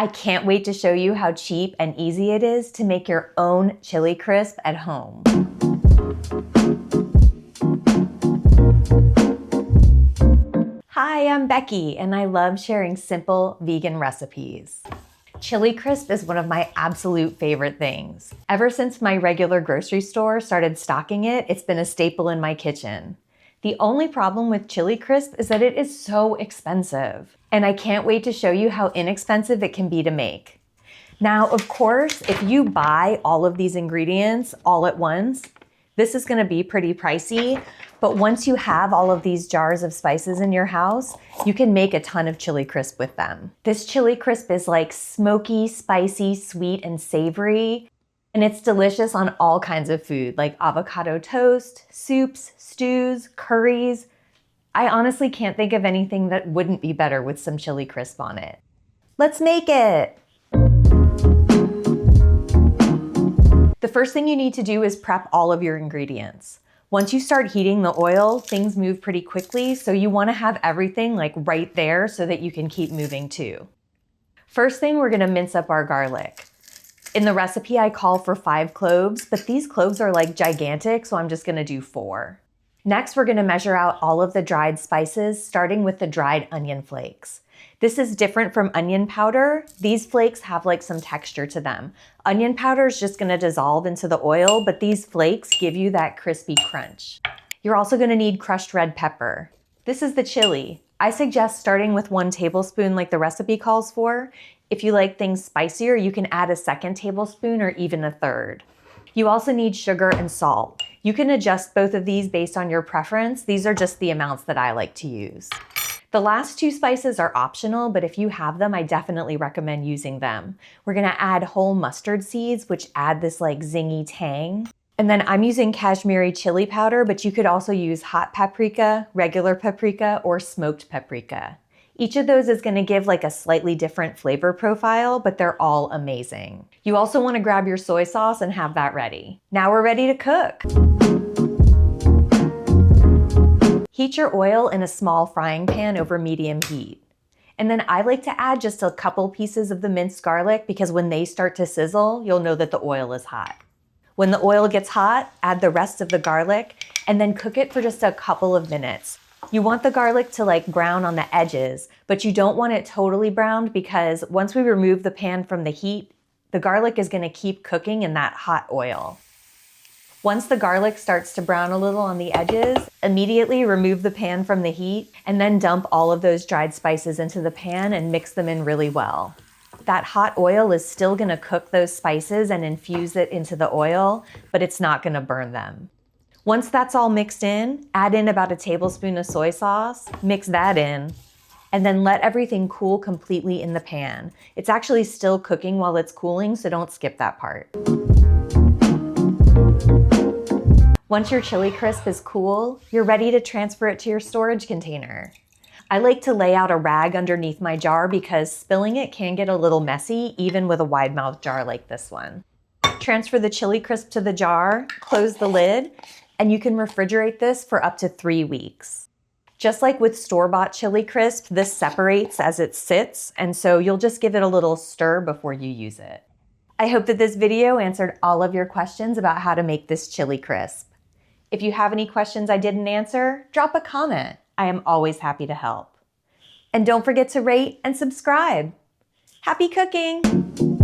I can't wait to show you how cheap and easy it is to make your own chili crisp at home. Hi, I'm Becky, and I love sharing simple vegan recipes. Chili crisp is one of my absolute favorite things. Ever since my regular grocery store started stocking it, it's been a staple in my kitchen. The only problem with chili crisp is that it is so expensive, and I can't wait to show you how inexpensive it can be to make. Now, of course, if you buy all of these ingredients all at once, this is gonna be pretty pricey, but once you have all of these jars of spices in your house, you can make a ton of chili crisp with them. This chili crisp is like smoky, spicy, sweet, and savory, and it's delicious on all kinds of food, like avocado toast, soups, stews, curries. I honestly can't think of anything that wouldn't be better with some chili crisp on it. Let's make it! The first thing you need to do is prep all of your ingredients. Once you start heating the oil, things move pretty quickly, so you want to have everything like right there so that you can keep moving too. First thing, we're going to mince up our garlic. In the recipe, I call for 5 cloves, but these cloves are like gigantic, so I'm just going to do 4. Next, we're going to measure out all of the dried spices, starting with the dried onion flakes. This is different from onion powder. These flakes have like some texture to them. Onion powder is just gonna dissolve into the oil, but these flakes give you that crispy crunch. You're also gonna need crushed red pepper. This is the chili. I suggest starting with 1 tablespoon like the recipe calls for. If you like things spicier, you can add a 2nd tablespoon or even a 3rd. You also need sugar and salt. You can adjust both of these based on your preference. These are just the amounts that I like to use. The last 2 spices are optional, but if you have them, I definitely recommend using them. We're gonna add whole mustard seeds, which add this like zingy tang. And then I'm using Kashmiri chili powder, but you could also use hot paprika, regular paprika, or smoked paprika. Each of those is gonna give like a slightly different flavor profile, but they're all amazing. You also wanna grab your soy sauce and have that ready. Now we're ready to cook. Heat your oil in a small frying pan over medium heat. And then I like to add just a couple pieces of the minced garlic because when they start to sizzle, you'll know that the oil is hot. When the oil gets hot, add the rest of the garlic and then cook it for just a couple of minutes. You want the garlic to like brown on the edges, but you don't want it totally browned because once we remove the pan from the heat, the garlic is gonna keep cooking in that hot oil. Once the garlic starts to brown a little on the edges, immediately remove the pan from the heat and then dump all of those dried spices into the pan and mix them in really well. That hot oil is still gonna cook those spices and infuse it into the oil, but it's not gonna burn them. Once that's all mixed in, add in about a tablespoon of soy sauce, mix that in, and then let everything cool completely in the pan. It's actually still cooking while it's cooling, so don't skip that part. Once your chili crisp is cool, you're ready to transfer it to your storage container. I like to lay out a rag underneath my jar because spilling it can get a little messy, even with a wide-mouthed jar like this one. Transfer the chili crisp to the jar, close the lid, and you can refrigerate this for up to 3 weeks. Just like with store-bought chili crisp, this separates as it sits, and so you'll just give it a little stir before you use it. I hope that this video answered all of your questions about how to make this chili crisp. If you have any questions I didn't answer, drop a comment. I am always happy to help. And don't forget to rate and subscribe. Happy cooking!